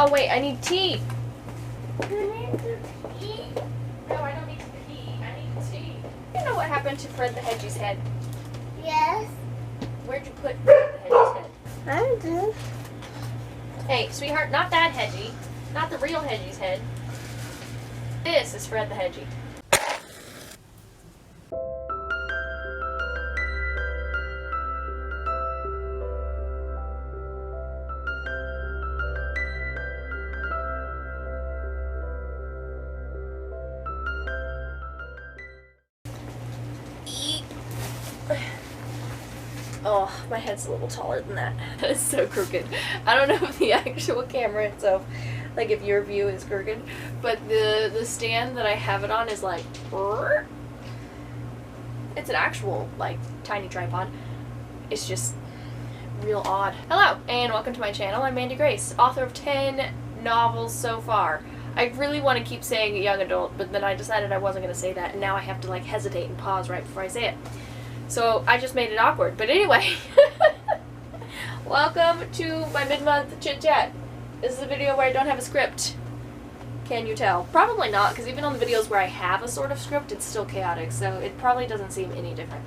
Oh wait, I need tea. You need to pee? No, I don't need to pee. I need tea. You know what happened to Fred the Hedgie's head? Yes. Where'd you put Fred the Hedgie's head? I do. Hey, sweetheart, not that Hedgie. Not the real Hedgie's head. This is Fred the Hedgie. Oh, my head's a little taller than that. It's so crooked. I don't know if the actual camera itself, like if your view is crooked, but the stand that I have it on is like, it's an actual, like, tiny tripod. It's just real odd. Hello, and welcome to my channel. I'm Mandi Grace, author of 10 novels so far. I really want to keep saying young adult, but then I decided I wasn't going to say that, and now I have to, like, hesitate and pause right before I say it. So I just made it awkward. But anyway, welcome to my mid-month chit-chat. This is a video where I don't have a script. Can you tell? Probably not, because even on the videos where I have a sort of script, it's still chaotic, so it probably doesn't seem any different.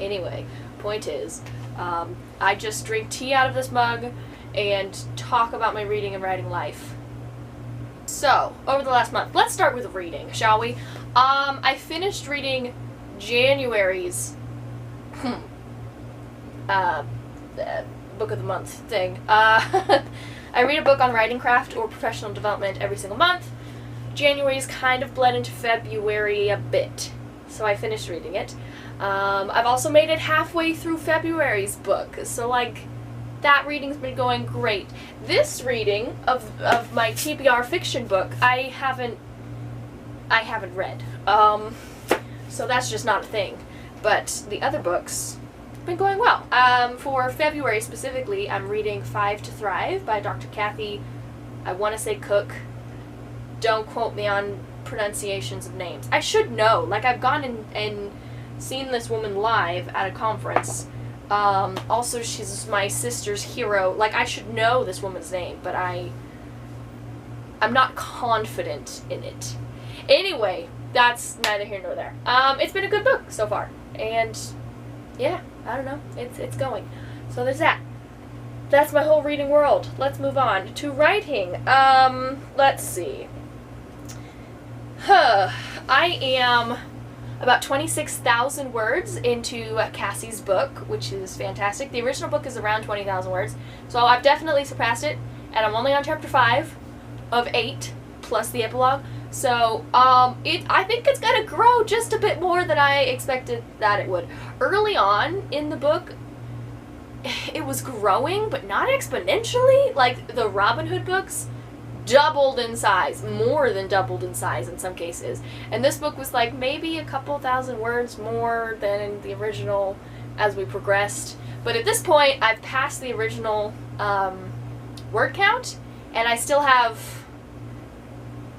Anyway, point is, I just drink tea out of this mug and talk about my reading and writing life. So, over the last month, let's start with reading, shall we? I finished reading January's book of the month thing. I read a book on writing craft or professional development every single month. January's kind of bled into February a bit, so I finished reading it. I've also made it halfway through February's book, so like that reading's been going great. This reading of my TBR fiction book I haven't read, so that's just not a thing. But the other books have been going well. For February specifically, I'm reading 5 to Thrive by Dr. Kathy, I want to say Cook. Don't quote me on pronunciations of names. I should know. Like, I've gone and seen this woman live at a conference. Also, she's my sister's hero. Like, I should know this woman's name, but I'm not confident in it. Anyway, that's neither here nor there. It's been a good book so far. And yeah, I don't know, it's going. So there's that. That's my whole reading world. Let's move on to writing. Let's see. I am about 26,000 words into Cassie's book, which is fantastic. The original book is around 20,000 words, so I've definitely surpassed it, and I'm only on chapter 5 of 8 plus the epilogue. So, I think it's gonna grow just a bit more than I expected that it would. Early on in the book, it was growing, but not exponentially. Like, the Robin Hood books doubled in size, more than doubled in size in some cases. And this book was like maybe a couple thousand words more than the original as we progressed. But at this point, I've passed the original word count, and I still have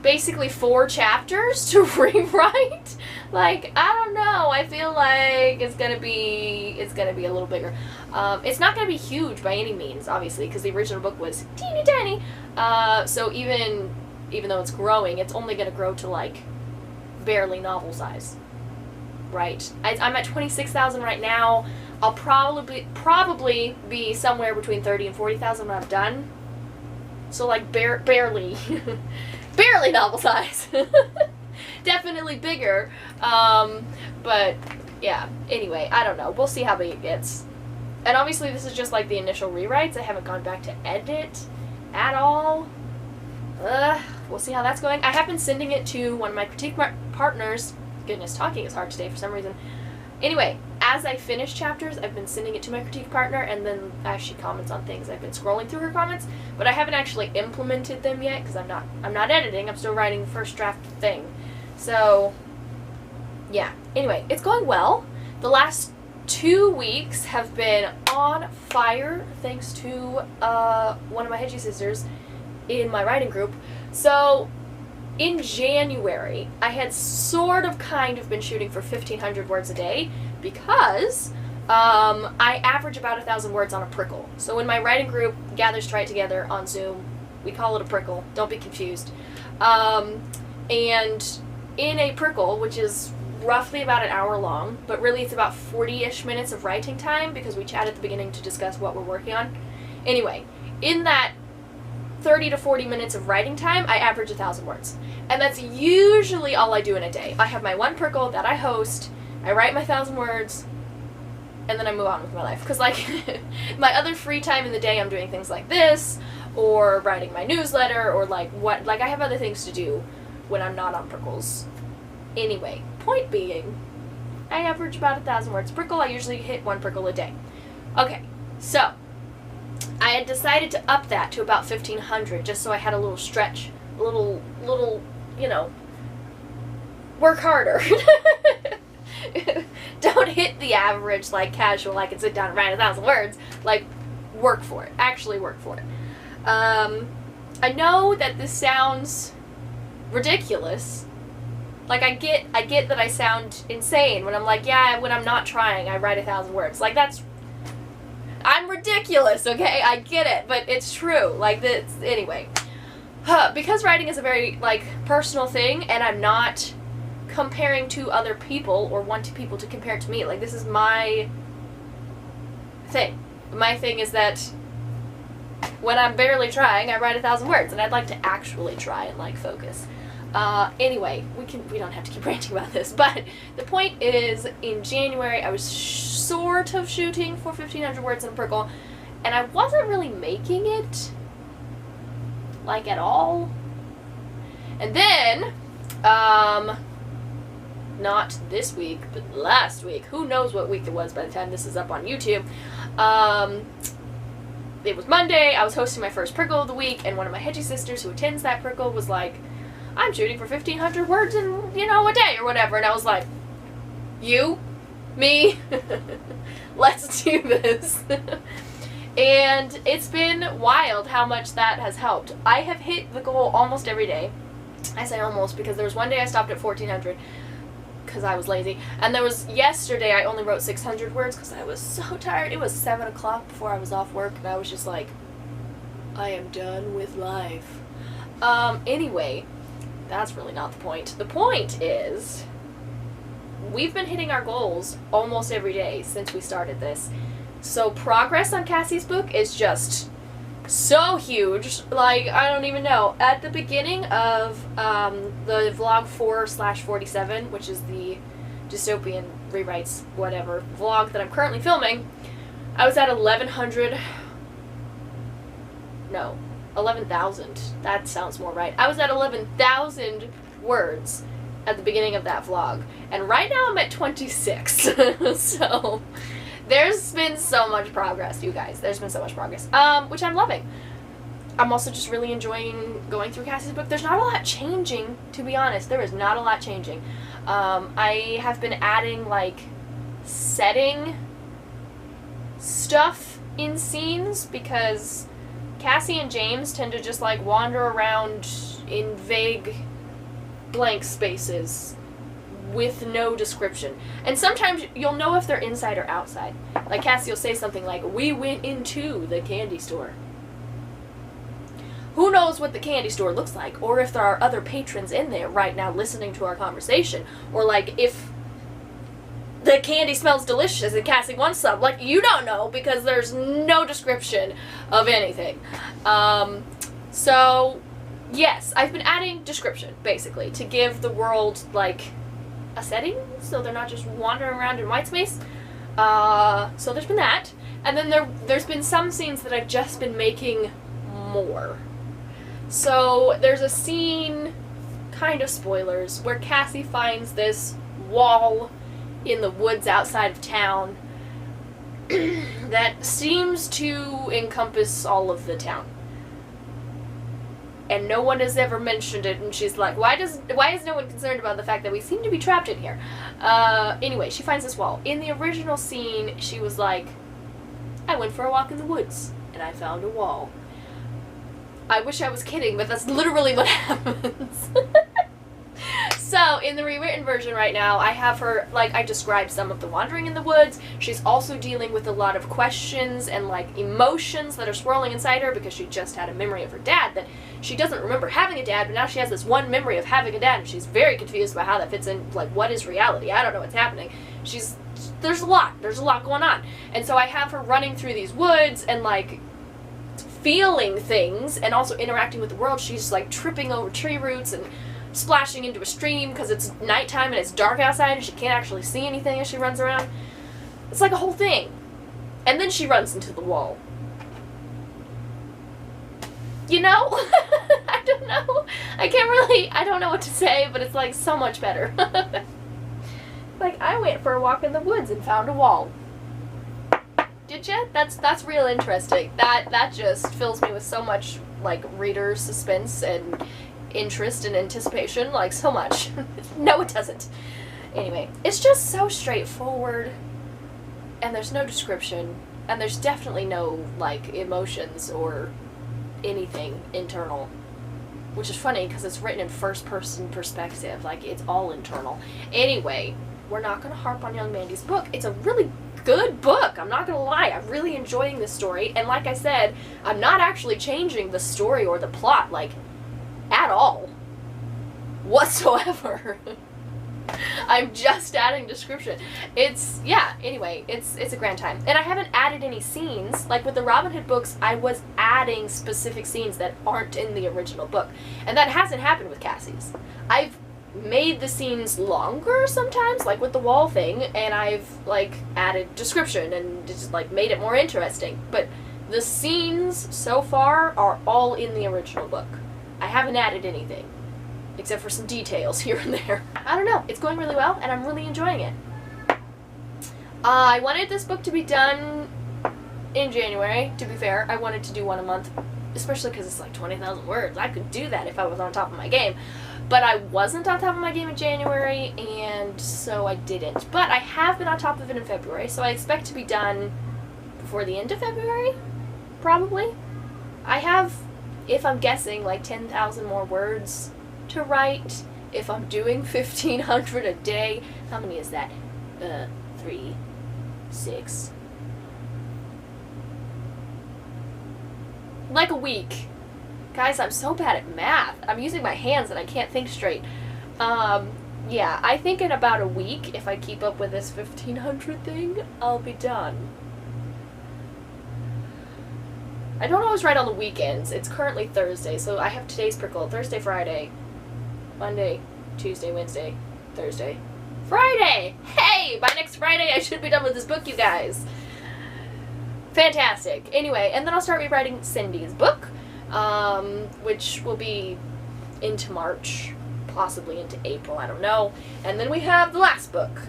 basically 4 chapters to rewrite. Like, I don't know, I feel like it's gonna be a little bigger. It's not gonna be huge by any means, obviously, because the original book was teeny tiny. So even though it's growing, it's only gonna grow to like barely novel size. Right? I'm at 26,000 right now. I'll probably be somewhere between 30 and 40,000 when I'm done. So like barely barely novel size. Definitely bigger. But yeah, anyway, I don't know. We'll see how big it gets. And obviously this is just like the initial rewrites. I haven't gone back to edit at all. We'll see how that's going. I have been sending it to one of my critique partners. Goodness, talking is hard today for some reason. Anyway, as I finish chapters, I've been sending it to my critique partner, and then as she comments on things, I've been scrolling through her comments, but I haven't actually implemented them yet because I'm not editing. I'm still writing the first draft thing. So yeah. Anyway, it's going well. The last 2 weeks have been on fire thanks to one of my Hedgie sisters in my writing group. So in January, I had sort of kind of been shooting for 1,500 words a day because I average about 1,000 words on a prickle. So when my writing group gathers to write together on Zoom, We call it a prickle. Don't be confused. And in a prickle, which is roughly about an hour long, but really it's about 40-ish minutes of writing time because we chat at the beginning to discuss what we're working on. Anyway, in that 30 to 40 minutes of writing time, I average 1,000 words. And that's usually all I do in a day. I have my one prickle that I host, I write my 1,000 words, and then I move on with my life. Because, like, my other free time in the day, I'm doing things like this, or writing my newsletter, or, like, I have other things to do when I'm not on prickles. Anyway, point being, I average about 1,000 words prickle. I usually hit one prickle a day. Okay, so I had decided to up that to about 1,500 just so I had a little stretch, a little, you know, work harder. Don't hit the average like casual, I can sit down and write 1,000 words. Like, work for it. Actually work for it. I know that this sounds ridiculous. Like, I get that I sound insane when I'm like, yeah, when I'm not trying, I write 1,000 words. Like, I'm ridiculous, okay? I get it, but it's true. Like, this, anyway. Because writing is a very, like, personal thing, and I'm not comparing to other people or wanting people to compare it to me. Like, this is my thing. My thing is that when I'm barely trying, I write 1,000 words, and I'd like to actually try and, like, focus. Anyway, we don't have to keep ranting about this, but the point is, in January, I was sort of shooting for 1,500 words in a prickle, and I wasn't really making it, like, at all. And then, not this week, but last week, who knows what week it was by the time this is up on YouTube, it was Monday, I was hosting my first prickle of the week, and one of my hedgy sisters who attends that prickle was like, I'm shooting for 1,500 words in, you know, a day or whatever. And I was like, you? Me? Let's do this. And it's been wild how much that has helped. I have hit the goal almost every day. I say almost because there was one day I stopped at 1,400 because I was lazy. And there was yesterday I only wrote 600 words because I was so tired. It was 7 o'clock before I was off work and I was just like, I am done with life. Anyway, that's really not the point. The point is, we've been hitting our goals almost every day since we started this. So progress on Cassie's book is just so huge. Like, I don't even know. At the beginning of the vlog 4/47, which is the dystopian rewrites, whatever, vlog that I'm currently filming, I was at 1,100. No. 11,000. That sounds more right. I was at 11,000 words at the beginning of that vlog. And right now I'm at 26. So there's been so much progress, you guys. There's been so much progress. Which I'm loving. I'm also just really enjoying going through Cassie's book. There's not a lot changing, to be honest. There is not a lot changing. I have been adding, like, setting stuff in scenes because Cassie and James tend to just, like, wander around in vague blank spaces with no description. And sometimes you'll know if they're inside or outside. Like, Cassie will say something like, we went into the candy store. Who knows what the candy store looks like, or if there are other patrons in there right now listening to our conversation, or, like, if the candy smells delicious and Cassie wants some. Like, you don't know because there's no description of anything. So, yes, I've been adding description, basically, to give the world, like, a setting, so they're not just wandering around in white space. So there's been that. And then there's been some scenes that I've just been making more. So there's a scene, kind of spoilers, where Cassie finds this wall in the woods outside of town that seems to encompass all of the town. And no one has ever mentioned it, and she's like, why is no one concerned about the fact that we seem to be trapped in here? Anyway, she finds this wall. In the original scene, she was like, I went for a walk in the woods, and I found a wall. I wish I was kidding, but that's literally what happens. So, in the rewritten version right now, I have her, like, I described some of the wandering in the woods. She's also dealing with a lot of questions and, like, emotions that are swirling inside her because she just had a memory of her dad that she doesn't remember having a dad, but now she has this one memory of having a dad, and she's very confused about how that fits in, like, what is reality? I don't know what's happening. There's a lot going on. And so I have her running through these woods and, like, feeling things and also interacting with the world. She's, like, tripping over tree roots and splashing into a stream because it's nighttime and it's dark outside and she can't actually see anything as she runs around. It's like a whole thing. And then she runs into the wall. You know? I don't know. I don't know what to say, but it's like so much better. Like, I went for a walk in the woods and found a wall. Did ya? That's real interesting. That just fills me with so much, like, reader suspense and interest and anticipation, like, so much. No, it doesn't. Anyway, it's just so straightforward, and there's no description, and there's definitely no, like, emotions or anything internal, which is funny because it's written in first-person perspective, like, it's all internal. Anyway, we're not going to harp on young Mandy's book. It's a really good book, I'm not going to lie. I'm really enjoying this story, and like I said, I'm not actually changing the story or the plot, like, at all. Whatsoever. I'm just adding description. Anyway, it's a grand time. And I haven't added any scenes. Like with the Robin Hood books, I was adding specific scenes that aren't in the original book. And that hasn't happened with Cassie's. I've made the scenes longer sometimes, like with the wall thing, and I've, like, added description and just, like, made it more interesting. But the scenes so far are all in the original book. I haven't added anything, except for some details here and there. I don't know, it's going really well, and I'm really enjoying it. I wanted this book to be done in January, to be fair. I wanted to do one a month, especially because it's like 20,000 words. I could do that if I was on top of my game. But I wasn't on top of my game in January, and so I didn't. But I have been on top of it in February, so I expect to be done before the end of February, probably. I have, if I'm guessing, like 10,000 more words to write. If I'm doing 1,500 a day, how many is that? 3, 6. Like a week. Guys, I'm so bad at math. I'm using my hands and I can't think straight. Yeah, I think in about a week, if I keep up with this 1,500 thing, I'll be done. I don't always write on the weekends. It's currently Thursday, so I have today's prickle. Thursday, Friday, Monday, Tuesday, Wednesday, Thursday, Friday! Hey! By next Friday, I should be done with this book, you guys. Fantastic. Anyway, and then I'll start rewriting Cindy's book, which will be into March, possibly into April, I don't know. And then we have the last book,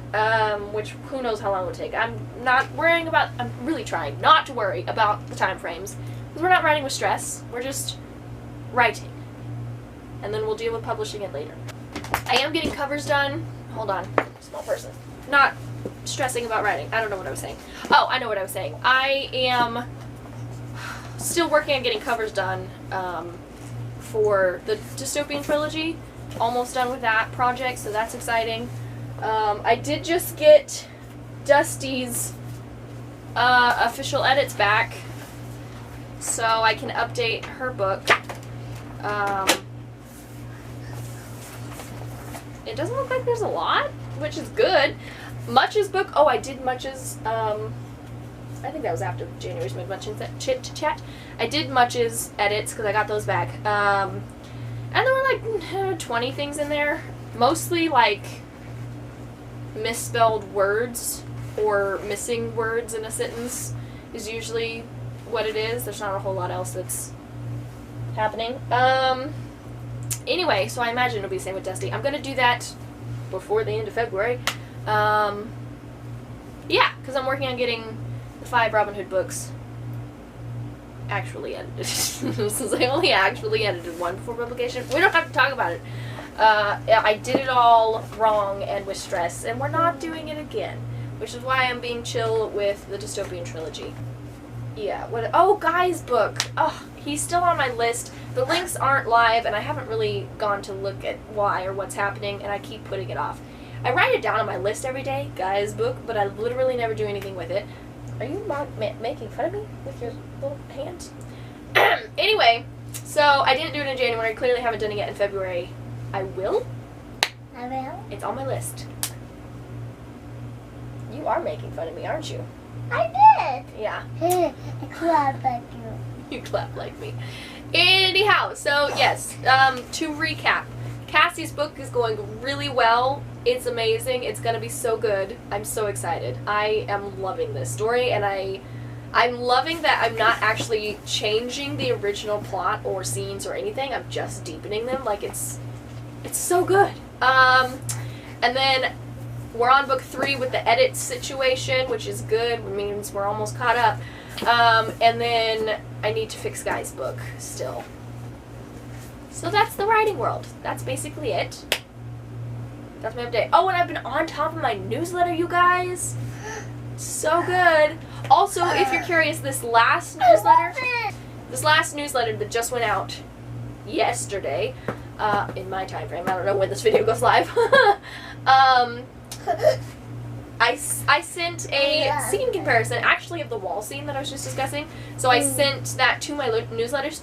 which who knows how long it will take. I'm really trying not to worry about the time frames, because we're not writing with stress, we're just writing. And then we'll deal with publishing it later. I am getting covers done. Hold on, small person. Not stressing about writing. I don't know what I was saying. Oh, I know what I was saying. I am still working on getting covers done for the Dystopian trilogy. Almost done with that project, so that's exciting. I did just get Dusty's official edits back, so I can update her book. It doesn't look like there's a lot, which is good. Much's book, I did Much's, I think that was after January's Mid-Munching Chit Chat. I did Much's edits, because I got those back. And there were like 20 things in there. Mostly like misspelled words or missing words in a sentence is usually what it is. There's not a whole lot else that's happening. Anyway, so I imagine it'll be the same with Dusty. I'm going to do that before the end of February. Yeah, because I'm working on getting the 5 Robin Hood books actually edited. Since I only actually edited one before publication. We don't have to talk about it. I did it all wrong and with stress, and we're not doing it again. Which is why I'm being chill with the Dystopian trilogy. Yeah, what? Oh, Guy's book. Oh, he's still on my list. The links aren't live, and I haven't really gone to look at why or what's happening, and I keep putting it off. I write it down on my list every day, Guy's book, but I literally never do anything with it. Are you making fun of me with your little hand? Anyway, so I didn't do it in January. Clearly haven't done it yet in February. I will. I will. It's on my list. You are making fun of me, aren't you? I Yeah. did. I clap like you. You clap like me. Anyhow, so yes, to recap, Cassie's book is going really well. It's amazing. It's gonna be so good. I'm so excited. I am loving this story, and I'm loving that I'm not actually changing the original plot or scenes or anything. I'm just deepening them. Like it's so good. And then we're on book 3 with the edit situation, which is good. It means we're almost caught up. And then I need to fix Guy's book still. So that's the writing world. That's basically it. That's my update. Oh, and I've been on top of my newsletter, you guys. So good. Also, if you're curious, this last newsletter that just went out yesterday, in my time frame, I don't know when this video goes live, I sent a scene comparison, actually, of the wall scene that I was just discussing. So I sent that to my newsletters,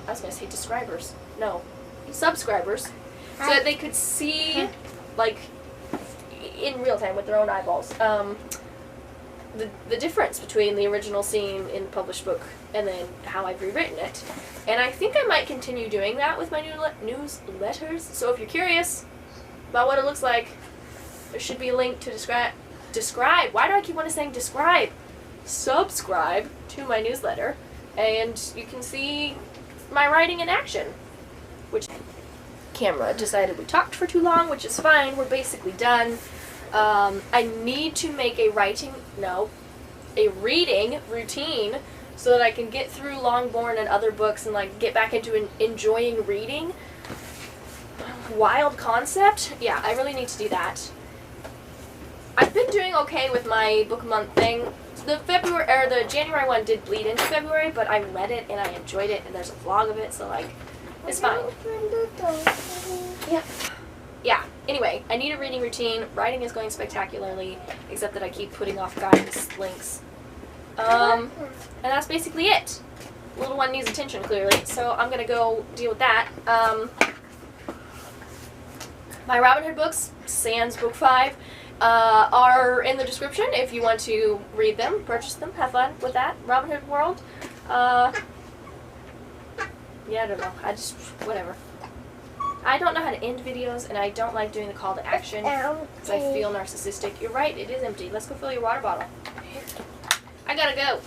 I was going to say describers. No. Subscribers. So that they could see, like, in real time with their own eyeballs, the difference between the original scene in the published book and then how I've rewritten it. And I think I might continue doing that with my newsletters. So if you're curious about what it looks like, there should be a link to describe. Why do I keep wanting to say describe? Subscribe to my newsletter, and you can see my writing in action. Which camera decided we talked for too long, which is fine. We're basically done. I need to make a reading routine so that I can get through Longborn and other books and like get back into enjoying reading. Wild concept. Yeah, I really need to do that. I've been doing okay with my book month thing. The January one did bleed into February, but I read it and I enjoyed it, and there's a vlog of it, so like it's fine. Yeah. Yeah. Anyway, I need a reading routine. Writing is going spectacularly, except that I keep putting off guidance links. And that's basically it. Little one needs attention, clearly, so I'm gonna go deal with that. My Robin Hood books, sans book 5, are in the description if you want to read them, purchase them, have fun with that. Robin Hood World. Yeah, I don't know. Whatever. I don't know how to end videos, and I don't like doing the call to action because I feel narcissistic. You're right, it is empty. Let's go fill your water bottle. I gotta go.